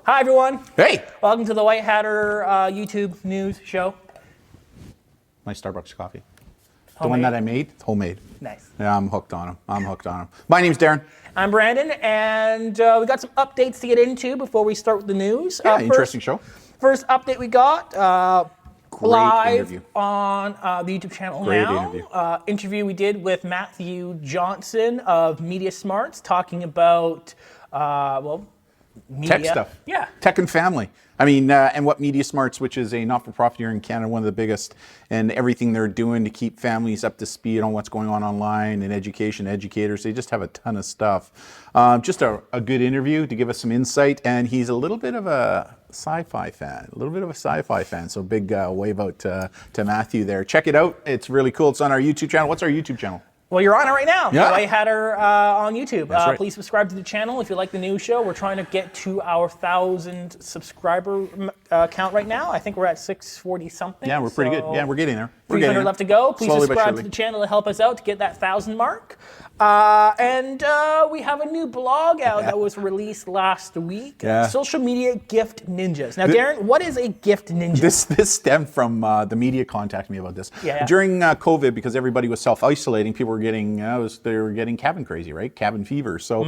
Hi, everyone. Hey! Welcome to the White Hatter YouTube news show. My Starbucks coffee. Homemade? The one that I made, it's homemade. Nice. Yeah, I'm hooked on them. My name's Darren. I'm Brandon, and we got some updates to get into before we start with the news. Yeah, interesting show. First update we got, live interview. on the YouTube channel Great now. Interview we did with Mathew Johnson of Media Smarts, talking about, media. Tech stuff. Yeah. Tech and family. I mean, and what Media Smarts, which is a not-for-profit here in Canada, one of the biggest, and everything they're doing to keep families up to speed on what's going on online and education, educators, they just have a ton of stuff. Just a good interview to give us some insight, and he's a little bit of a sci-fi fan, so big wave out to Mathew there. Check it out. It's really cool. It's on our YouTube channel. What's our YouTube channel? Well, you're on it right now. Yeah. White Hatter on YouTube. That's right. Please subscribe to the channel if you like the news show. We're trying to get to our 1,000 subscriber count right now. I think we're at 640 something. Yeah, we're pretty good. Yeah, we're getting there. 300 left to go. Please Slowly but subscribe surely. to the channel to help us out to get that 1,000 mark. And we have a new blog out that was released last week. Yeah. Social Media Gift Ninjas. Now, Darren, what is a gift ninja? This stemmed from the media contacted me about this. Yeah. During COVID, because everybody was self-isolating, people were getting they were getting cabin crazy, right? Cabin fever. So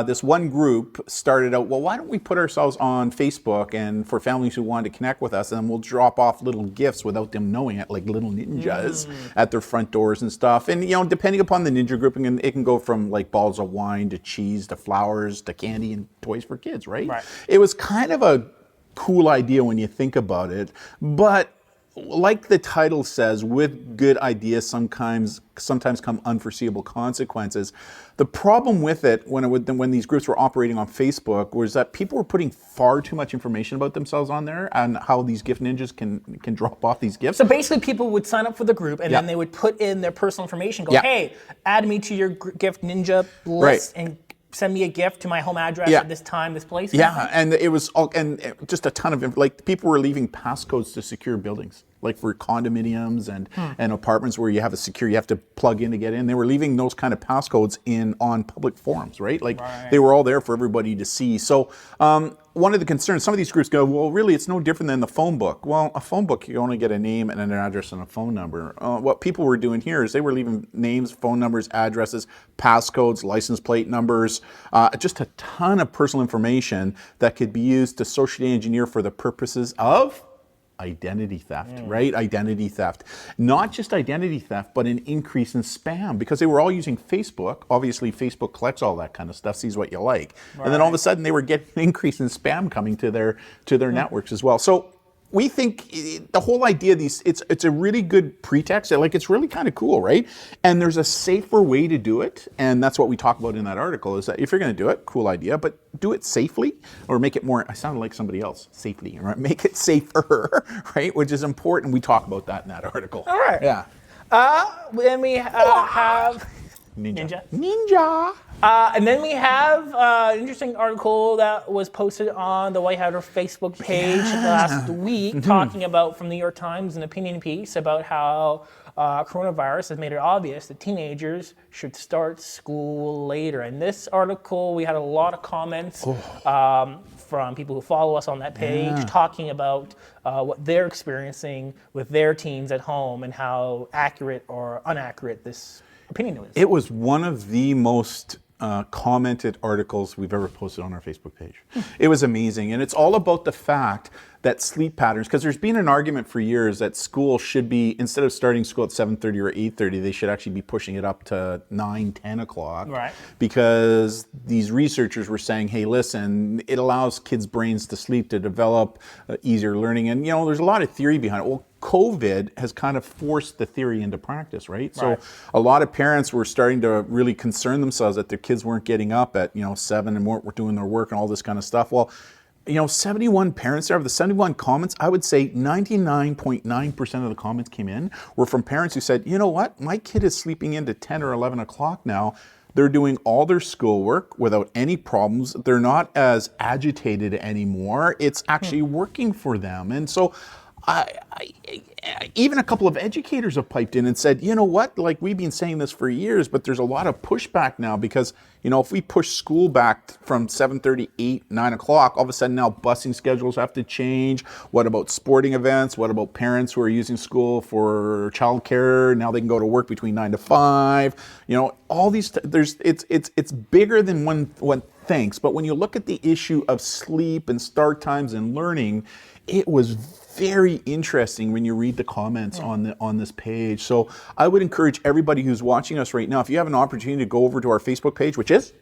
this one group started out, well, why don't we put ourselves on Facebook and for families who want to connect with us, and then we'll drop off little gifts without them knowing it, like little ninjas at their front doors and stuff. And depending upon the ninja grouping, and it can go from like balls of wine to cheese to flowers to candy and toys for kids, right? It was kind of a cool idea when you think about it, but like the title says, with good ideas sometimes come unforeseeable consequences. The problem with it when these groups were operating on Facebook was that people were putting far too much information about themselves on there and how these gift ninjas can drop off these gifts. So basically people would sign up for the group and then they would put in their personal information, go, hey, add me to your gift ninja list and send me a gift to my home address at this time, this place. Yeah, and it was just a ton of, like, people were leaving passcodes to secure buildings, like for condominiums and apartments where you have you have to plug in to get in. They were leaving those kind of passcodes on public forums, right? Like they were all there for everybody to see. So one of the concerns, some of these groups go, well, really, it's no different than the phone book. Well, a phone book, you only get a name and an address and a phone number. What people were doing here is they were leaving names, phone numbers, addresses, passcodes, license plate numbers, just a ton of personal information that could be used to socially engineer for the purposes of identity theft, right? Identity theft. Not just identity theft, but an increase in spam, because they were all using Facebook. Obviously, Facebook collects all that kind of stuff, sees what you like. And then all of a sudden, they were getting an increase in spam coming to their networks as well. So we think the whole idea of these, it's a really good pretext. Like, it's really kind of cool, right? And there's a safer way to do it. And that's what we talk about in that article, is that if you're going to do it, cool idea, but do it safely, or make it more, I sounded like somebody else, safely, right? Make it safer, right? Which is important. We talk about that in that article. All right. Yeah. Then we have Ninja. And then we have an interesting article that was posted on the White Hatter Facebook page last week, talking about, from the New York Times, an opinion piece about how coronavirus has made it obvious that teenagers should start school later. And this article, we had a lot of comments from people who follow us on that page, talking about what they're experiencing with their teens at home and how accurate or inaccurate this opinion is. It was one of the most commented articles we've ever posted on our Facebook page. It was amazing. And it's all about the fact that sleep patterns, because there's been an argument for years that school should be, instead of starting school at 7:30 or 8:30, they should actually be pushing it up to 9, 10 o'clock. Right. Because these researchers were saying, hey, listen, it allows kids' brains to sleep, to develop easier learning. And, there's a lot of theory behind it. Well, COVID has kind of forced the theory into practice, right? So a lot of parents were starting to really concern themselves that their kids weren't getting up at 7 and weren't doing their work and all this kind of stuff. Well, 71 parents there, of the 71 comments, I would say 99.9% of the comments came in were from parents who said, you know what, my kid is sleeping into 10 or 11 o'clock now. They're doing all their schoolwork without any problems. They're not as agitated anymore. It's actually working for them. And so Even a couple of educators have piped in and said, you know what, like we've been saying this for years, but there's a lot of pushback now because, you know, if we push school back from 7:30, 8, 9 o'clock, all of a sudden now busing schedules have to change. What about sporting events? What about parents who are using school for childcare? Now they can go to work between 9 to 5. You know, all these, it's bigger than one thinks. But when you look at the issue of sleep and start times and learning, it was very interesting when you read the comments on this page. So I would encourage everybody who's watching us right now, if you have an opportunity to go over to our Facebook page, which is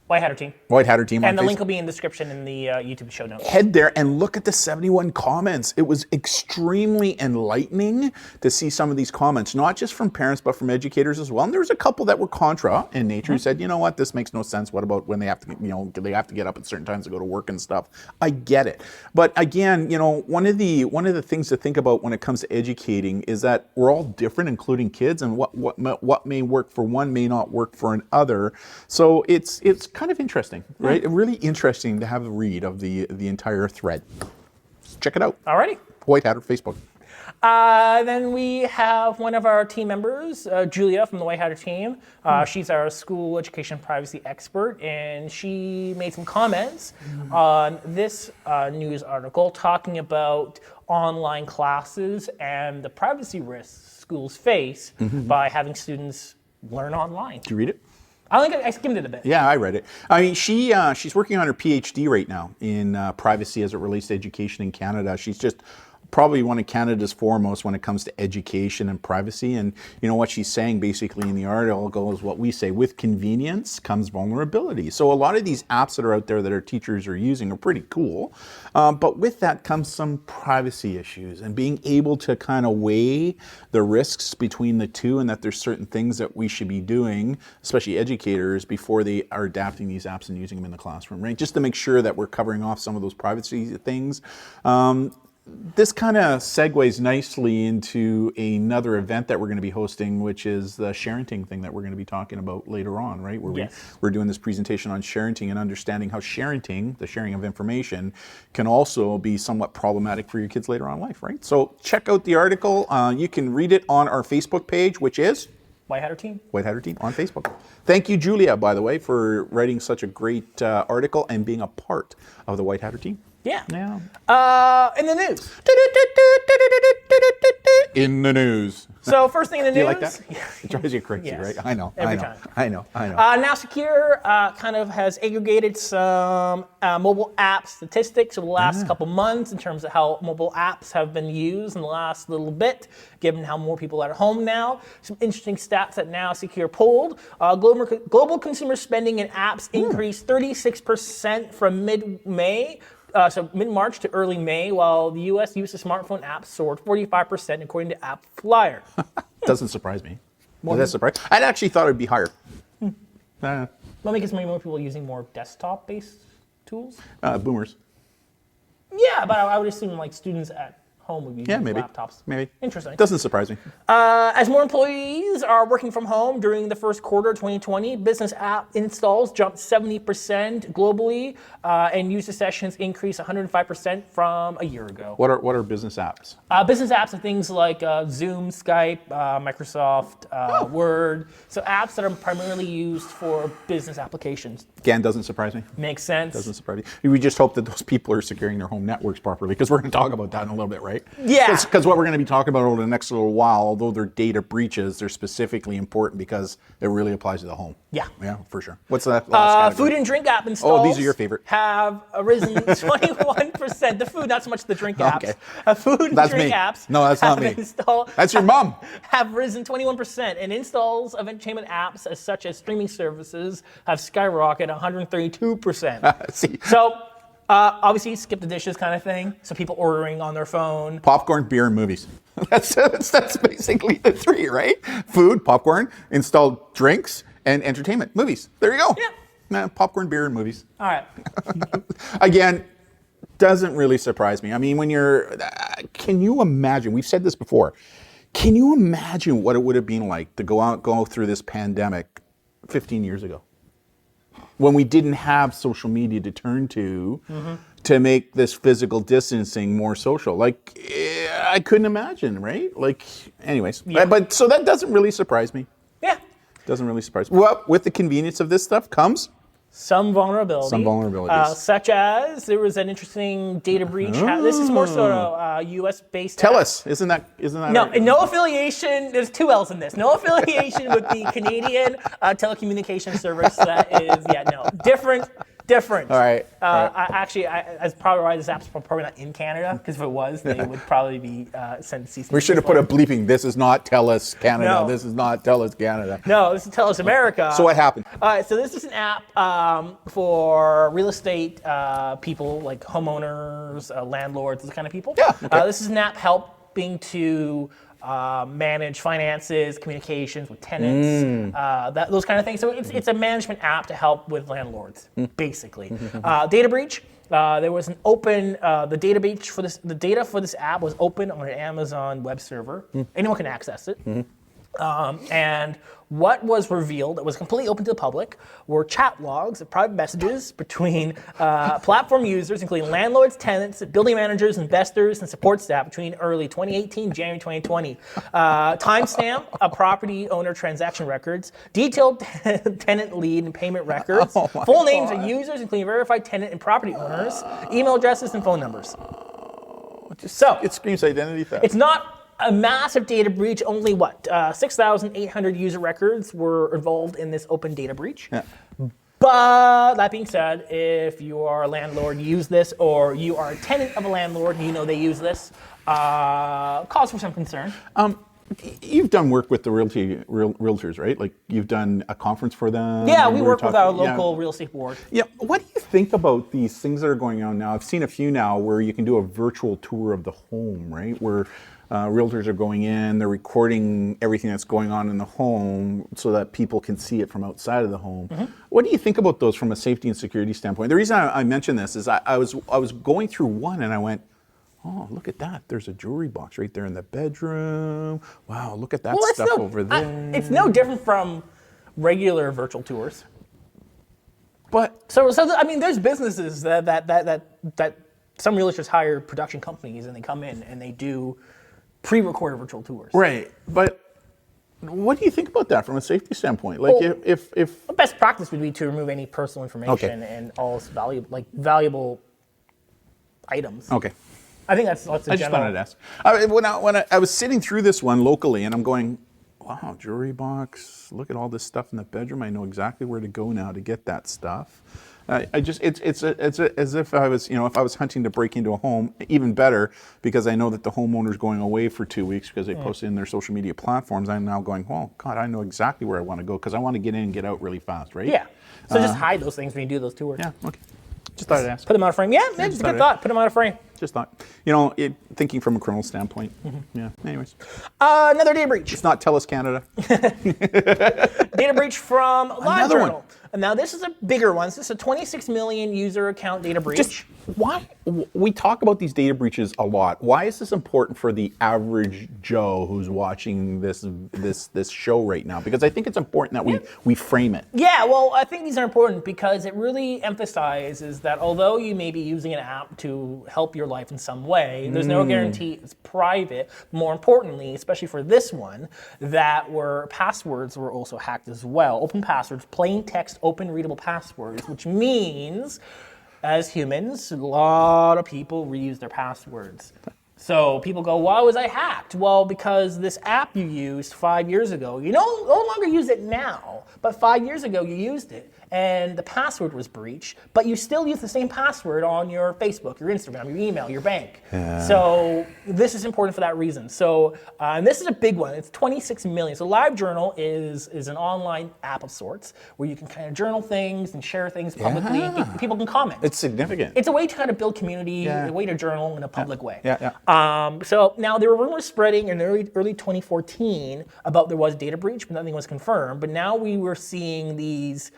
White Hatter Team. White Hatter Team. And the link will be in the description in the YouTube show notes. Head there and look at the 71 comments. It was extremely enlightening to see some of these comments, not just from parents, but from educators as well. And there was a couple that were contra in nature who said, you know what, this makes no sense. What about when they have to, you know, they have to get up at certain times to go to work and stuff? I get it. But again, you know, one of the things to think about when it comes to educating is that we're all different, including kids, and what may work for one may not work for another. So it's kind of interesting, right? Really interesting to have a read of the entire thread. Check it out. Alrighty. White Hatter Facebook. Then we have one of our team members, Julia from the White Hatter team. She's our school education privacy expert, and she made some comments on this news article talking about online classes and the privacy risks schools face by having students learn online. Did you read it? I skimmed it a bit. Yeah, I read it. I mean, she's working on her PhD right now in privacy as it relates to education in Canada. She's just probably one of Canada's foremost when it comes to education and privacy. And you know what she's saying basically in the article goes what we say, with convenience comes vulnerability. So a lot of these apps that are out there that our teachers are using are pretty cool. But with that comes some privacy issues and being able to kind of weigh the risks between the two, and that there's certain things that we should be doing, especially educators, before they are adapting these apps and using them in the classroom, right? Just to make sure that we're covering off some of those privacy things. This kind of segues nicely into another event that we're going to be hosting, which is the sharenting thing that we're going to be talking about later on, right? Where we're doing this presentation on sharenting and understanding how sharenting, the sharing of information, can also be somewhat problematic for your kids later on in life, right? So check out the article. You can read it on our Facebook page, which is White Hatter Team. White Hatter Team on Facebook. Thank you, Julia, by the way, for writing such a great article and being a part of the White Hatter Team. Yeah. In the news. In the news. So first thing in the news. Do you like that? It drives you crazy, right? I know. Every time. I know. Now Secure kind of has aggregated some mobile app statistics over the last couple months in terms of how mobile apps have been used in the last little bit, given how more people are at home now. Some interesting stats that Now Secure pulled. Global consumer spending in apps increased 36% from mid-May. So mid-March to early May, while the U.S. use of smartphone apps soared 45%, according to AppFlyer. Doesn't surprise me. Does that surprise? I'd actually thought it'd be higher. Well, because maybe more people are using more desktop-based tools. Boomers. Yeah, but I would assume like students at home would be using laptops. Maybe. Interesting. Doesn't surprise me. As more employees are working from home during the first quarter of 2020, business app installs jumped 70% globally, and user sessions increased 105% from a year ago. What are business apps? Business apps are things like Zoom, Skype, Microsoft, Word. So apps that are primarily used for business applications. Again, doesn't surprise me. Makes sense. Doesn't surprise me. We just hope that those people are securing their home networks properly, because we're going to talk about that in a little bit, right? Yeah. Because what we're going to be talking about over the next little while, although they're data breaches, they're specifically important because it really applies to the home. Yeah. Yeah, for sure. What's that last category? Food and drink app installs. Oh, these are your favorite. Have risen 21%. The food, not so much the drink apps. Okay. Food and That's drink me. apps. No, that's not me. That's your mom. Have risen 21%, and installs of entertainment apps such as streaming services have skyrocketed 132%. See. So, obviously, skip the dishes kind of thing. So people ordering on their phone. Popcorn, beer, and movies. That's basically the three, right? Food, popcorn, installed drinks, and entertainment, movies. There you go. Yeah. Popcorn, beer, and movies. All right. Again, doesn't really surprise me. I mean, can you imagine, we've said this before, can you imagine what it would have been like to go through this pandemic 15 years ago? When we didn't have social media to turn to to make this physical distancing more social. Like, I couldn't imagine, right? Like, anyways. Yeah. But so that doesn't really surprise me. Yeah. Doesn't really surprise me. Well, with the convenience of this stuff comes some vulnerability. Some vulnerabilities. Such as there was an interesting data breach. This is more sort of U.S. based. Tellus, isn't that? No, right? no affiliation. There's two L's in this. No affiliation with the Canadian telecommunication service. That is, different. All right. As probably why this app's probably not in Canada, because if it was, they would probably be sent to cease and We should have put a desist. bleeping. This is not Tellus Canada. No. This is not Tellus Canada. No, this is Tellus America. So what happened? So this is an app for real estate people, like homeowners, landlords, those kind of people. Yeah, okay. This is an app helping to manage finances, communications with tenants, those kind of things. So it's a management app to help with landlords, basically. Data breach. There was an open. The data for this app was open on an Amazon web server. Anyone can access it. And what was revealed that was completely open to the public were chat logs of private messages between platform users, including landlords, tenants, building managers, investors, and support staff between early 2018 January 2020. Timestamp of property owner transaction records, detailed tenant lead and payment records, full names of users, including verified tenant and property owners, email addresses, and phone numbers. So It screams identity theft. it's not a massive data breach. Only 6,800 user records were involved in this open data breach. Yeah. But that being said, if you are a landlord, you use this, or you are a tenant of a landlord, and you know they use this, cause for some concern. You've done work with the realtors, right? Like you've done a conference for them. Yeah, and we were work with talking- our local real estate board. Yeah. What do you think about these things that are going on now? I've seen a few now where you can do a virtual tour of the home, right? Where realtors are going in, they're recording everything that's going on in the home so that people can see it from outside of the home. What do you think about those from a safety and security standpoint? The reason I mention this is I was going through one and I went, oh, look at that. There's a jewelry box right there in the bedroom. Wow, look at that stuff over there. It's no different from regular virtual tours. But So I mean, there's businesses that some realtors hire production companies and they come in and they do pre-recorded virtual tours. right, but what do you think about that from a safety standpoint? Like Well, if The best practice would be to remove any personal information and all valuable items. okay. I think that's a I just general. wanted to ask. When I was sitting through this one locally, and I'm going, wow, jewelry box. Look at all this stuff in the bedroom. I know exactly where to go now to get that stuff. It's as if I was, if I was hunting to break into a home, even better, because I know that the homeowner's going away for 2 weeks because they posted in their social media platforms. I'm now going, oh God, I know exactly where I want to go because I want to get in and get out really fast, right? Yeah. So just hide those things when you do those tours. Yeah. Okay. Just thought I'd ask. Put them out of frame. Yeah, just a good thought. Put them out of frame. Just thought, thinking from a criminal standpoint. Yeah. Anyways, Another data breach. it's not Tellus Canada. Data breach from Another one. LiveJournal. And now this is a bigger one. This is a 26 million user account data breach. Just why we talk about these data breaches a lot. Why is this important for the average Joe who's watching this show right now? Because I think it's important that we frame it. Yeah, well, I think these are important because it really emphasizes that although you may be using an app to help your life in some way, there's no guarantee it's private. More importantly, especially for this one, that passwords were also hacked as well. Open passwords, plain text, open readable passwords, which means as humans, a lot of people reuse their passwords. So people go, why was I hacked? Well, because this app you used 5 years ago, you no longer use it now, but 5 years ago you used it and the password was breached, but you still use the same password on your Facebook, your Instagram, your email, your bank. Yeah. So this is important for that reason. So, and this is a big one. It's 26 million. So LiveJournal is an online app of sorts where you can kind of journal things and share things publicly. Yeah. People can comment. It's significant. It's a way to kind of build community, Yeah. a way to journal in a public way. Yeah. So now there were rumors spreading in early 2014 about there was data breach, but nothing was confirmed. But now we were seeing these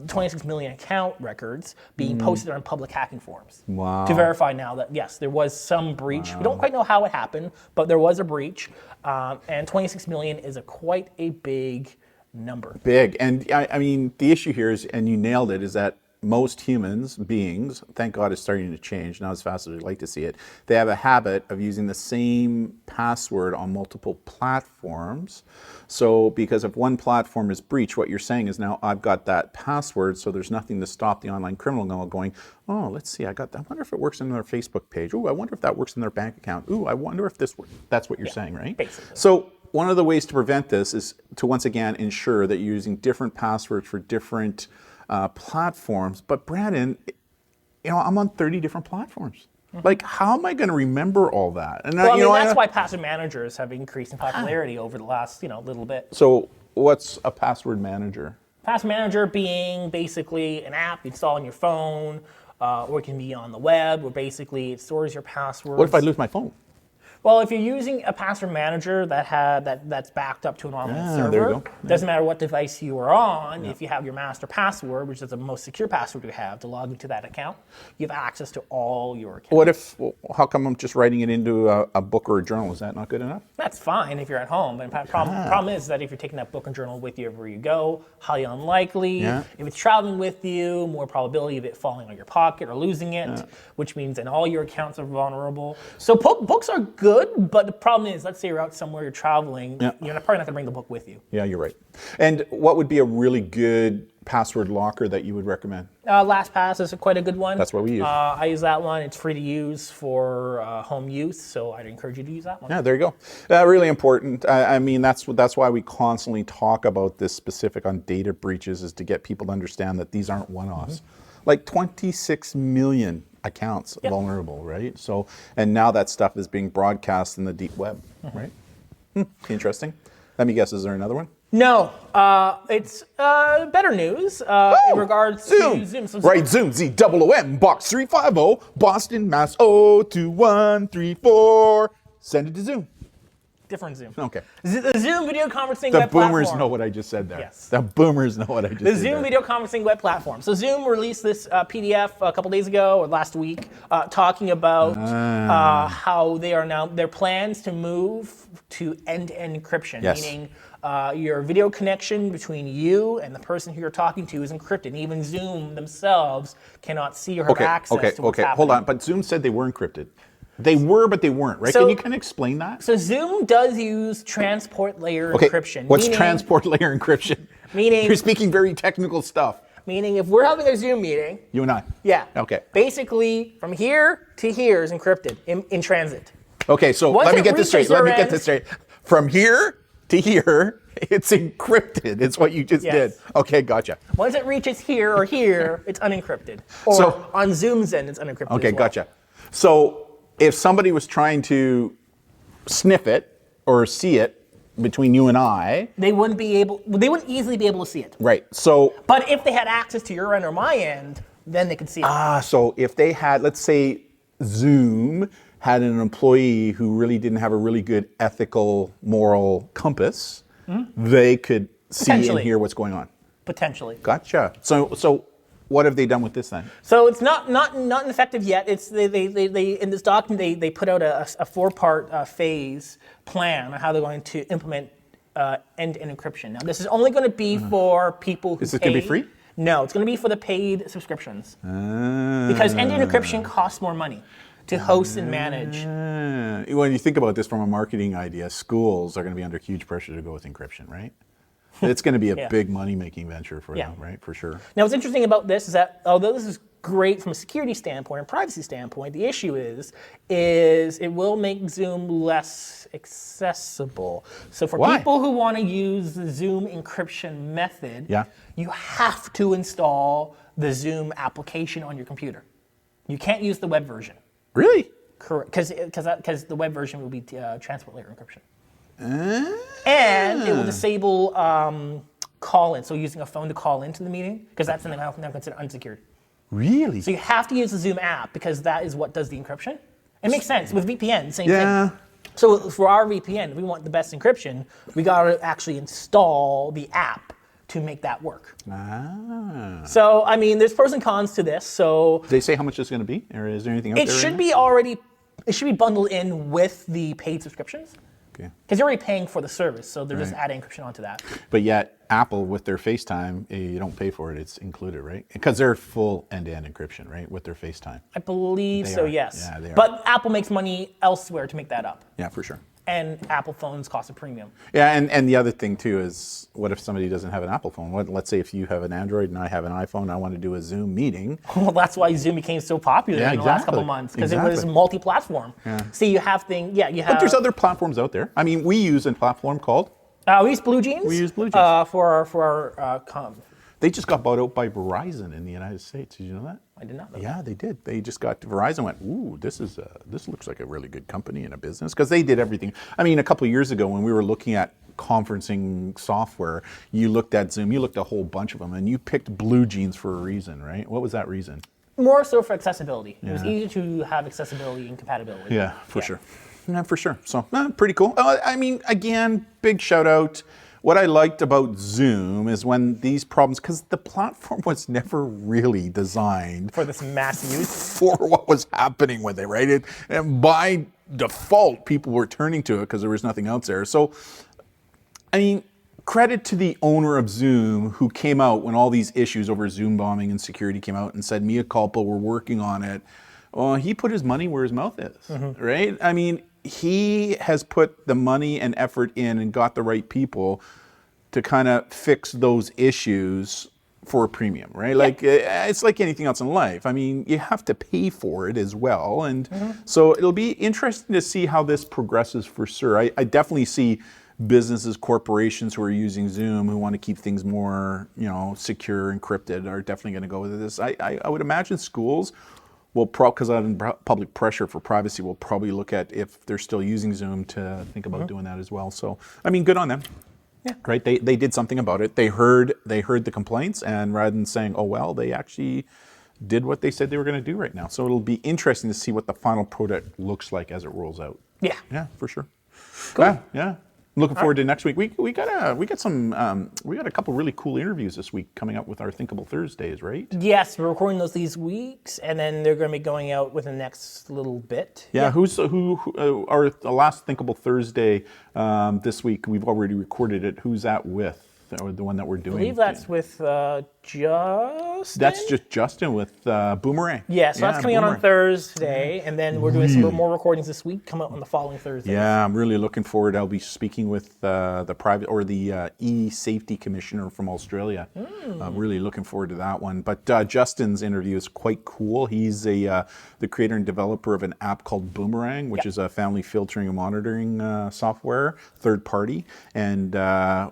26 million account records being posted on public hacking forums. Wow. To verify now that yes, there was some breach. We don't quite know how it happened, but there was a breach, and 26 million is quite a big number. Big. And I mean, the issue here is, and you nailed it, is that most humans, beings, thank God it's starting to change, not as fast as we'd like to see it, they have a habit of using the same password on multiple platforms. So because if one platform is breached, what you're saying is now I've got that password, so there's nothing to stop the online criminal going, oh, let's see, I wonder if it works in their Facebook page. Oh, I wonder if that works in their bank account. Ooh, I wonder if this works. That's what you're saying, right? Basically. So one of the ways to prevent this is to once again ensure that you're using different passwords for different platforms. But Brandon, I'm on 30 different platforms. Like, how am I going to remember all that? And well, that's why password managers have increased in popularity over the last, little bit. So, what's a password manager? Password manager being basically an app you install on your phone, or it can be on the web, where basically it stores your passwords. What if I lose my phone? Well, if you're using a password manager that's backed up to an online server, there you go. doesn't matter what device you are on, if you have your master password, which is the most secure password you have to log into that account, you have access to all your accounts. How come I'm just writing it into a book or a journal? Is that not good enough? That's fine if you're at home, but the problem is that if you're taking that book and journal with you everywhere you go, highly unlikely. Yeah. If it's traveling with you, more probability of it falling on your pocket or losing it, which means then all your accounts are vulnerable. So books are good. But the problem is, let's say you're out somewhere, you're traveling, you're probably not going to bring the book with you. Yeah, you're right. And what would be a really good password locker that you would recommend? LastPass is quite a good one. That's what we use. I use that one. It's free to use for home use, so I'd encourage you to use that one. Yeah, there you go. Really important. I mean, that's why we constantly talk about this specific on data breaches, is to get people to understand that these aren't one-offs. Like 26 million accounts vulnerable, right? So, and now that stuff is being broadcast in the deep web, right? Interesting. Let me guess, is there another one? No, it's better news in regards to Zoom. So Right, Zoom, Z-O-O-M, box 350, Boston, Mass. 02134. Send it to Zoom. Different Zoom. Okay. The Zoom video conferencing The web platform. boomers know what I just said there. Yes. The boomers know what I just said The Zoom video conferencing web platform. So Zoom released this PDF a couple days ago or last week, talking about how they are now, their plans to move to end-to-end encryption, meaning your video connection between you and the person who you're talking to is encrypted. Even Zoom themselves cannot see or have access to what's happening. Hold on. But Zoom said they were encrypted. They were, but they weren't, right? So, can you kind of explain that? So Zoom does use transport layer encryption. What's transport layer encryption? Meaning you're speaking very technical stuff. Meaning if we're having a Zoom meeting. You and I. Yeah. Okay. Basically, from here to here is encrypted in transit. Okay, so let me get this straight. From here to here, it's encrypted. It's what you just did. Okay, gotcha. Once it reaches here or here, it's unencrypted. Or on Zoom's end, it's unencrypted. Okay, as well. gotcha. So if somebody was trying to sniff it or see it between you and I, they wouldn't easily be able to see it. Right. So but if they had access to your end or my end, then they could see it. So if they had, let's say Zoom had an employee who really didn't have a really good ethical, moral compass, they could see and hear what's going on. Potentially. Gotcha. So what have they done with this then? So it's not effective yet. It's they in this document they put out a 4-part phase plan on how they're going to implement end-to-end encryption. Now this is only going to be for people who Is this going to be free? No, it's going to be for the paid subscriptions. Because end-to-end encryption costs more money to host and manage. When you think about this from a marketing idea, schools are going to be under huge pressure to go with encryption, right? It's going to be a big money-making venture for them, right? For sure. Now, what's interesting about this is that although this is great from a security standpoint and privacy standpoint, the issue is it will make Zoom less accessible. So for people who want to use the Zoom encryption method, you have to install the Zoom application on your computer. You can't use the web version. Really? Correct, because the web version will be transport layer encryption. And it will disable call-in, so using a phone to call into the meeting, because that's something now considered unsecured. Really? So you have to use the Zoom app, because that is what does the encryption. It makes sense. With VPN, same thing. So for our VPN, if we want the best encryption, we got to actually install the app to make that work. So, I mean, there's pros and cons to this. So did they say how much it's going to be, or is there anything out there? It should be bundled in with the paid subscriptions. Okay. Because you're already paying for the service, so they're just adding encryption onto that. But yet, Apple with their FaceTime, you don't pay for it; it's included, right? Because they're full end-to-end encryption, right, with their FaceTime. I believe They so, are. yes. Yeah, they are. But Apple makes money elsewhere to make that up. Yeah, for sure. And Apple phones cost a premium. Yeah, and the other thing too is, what if somebody doesn't have an Apple phone? Let's say if you have an Android and I have an iPhone, I want to do a Zoom meeting. Well, that's why Zoom became so popular in the last couple of months, because it was multi-platform. See, you have things, you have... But there's other platforms out there. I mean, we use a platform called... we use Blue Jeans. We use Blue Jeans. For our comm. They just got bought out by Verizon in the United States. Did you know that? I did not know Yeah, they did. They just got Verizon went, ooh, this looks like a really good company and a business, because they did everything. I mean, a couple of years ago when we were looking at conferencing software, you looked at Zoom, you looked at a whole bunch of them, and you picked Blue Jeans for a reason, right? What was that reason? More so for accessibility. It was easy to have accessibility and compatibility. Yeah, for sure. Yeah, for sure. So, pretty cool. I mean, again, big shout out. What I liked about Zoom is when these problems, because the platform was never really designed for this mass use, for what was happening with it, right? And by default, people were turning to it because there was nothing else there. So, I mean, credit to the owner of Zoom who came out when all these issues over Zoom bombing and security came out and said, mea culpa, we're working on it. Well, he put his money where his mouth is, right? I mean, he has put the money and effort in and got the right people to kind of fix those issues for a premium, right? Like, it's like anything else in life. I mean, you have to pay for it as well. And so it'll be interesting to see how this progresses for sure. I definitely see businesses, corporations who are using Zoom, who want to keep things more, secure, encrypted, are definitely going to go with this. I would imagine schools will because of public pressure for privacy, will probably look at if they're still using Zoom to think about doing that as well. So, I mean, good on them. Yeah. Right. They did something about it. They heard the complaints, and rather than saying, oh well, they actually did what they said they were going to do right now. So it'll be interesting to see what the final product looks like as it rolls out. Yeah. Yeah, for sure. Cool. Yeah. Looking forward to next week. We got a couple really cool interviews this week coming up with our Thinkable Thursdays, right? Yes, we're recording those these weeks, and then they're going to be going out within the next little bit. Yeah. Who our last Thinkable Thursday this week? We've already recorded it. Who's that with? Or the one that we're doing? I believe that's with Justin. That's just Justin with Boomerang. Yeah, so that's coming out on Thursday, and then we're doing some more recordings this week, come out on the following Thursday. Yeah, I'm really looking forward. I'll be speaking with the e-safety commissioner from Australia. I'm really looking forward to that one. But Justin's interview is quite cool. He's the creator and developer of an app called Boomerang, which is a family filtering and monitoring software, third party. And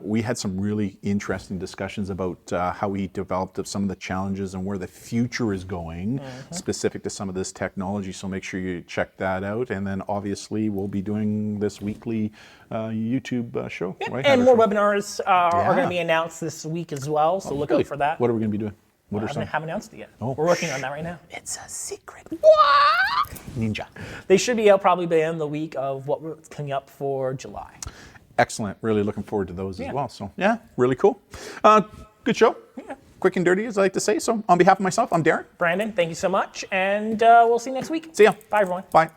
we had some really interesting discussions about how he developed some of the challenges and where the future is going, specific to some of this technology. So make sure you check that out. And then obviously we'll be doing this weekly YouTube show. Right? And more webinars are going to be announced this week as well. So look out for that. What are we going to be doing? I haven't announced it yet. We're working on that right now. It's a secret. Ninja. They should be out probably by the end of the week of what's coming up for July. Excellent. Really looking forward to those as well. So, yeah, really cool. Good show. Yeah. Quick and dirty, as I like to say. So, on behalf of myself, I'm Darren. Brandon, thank you so much. And we'll see you next week. See ya. Bye, everyone. Bye.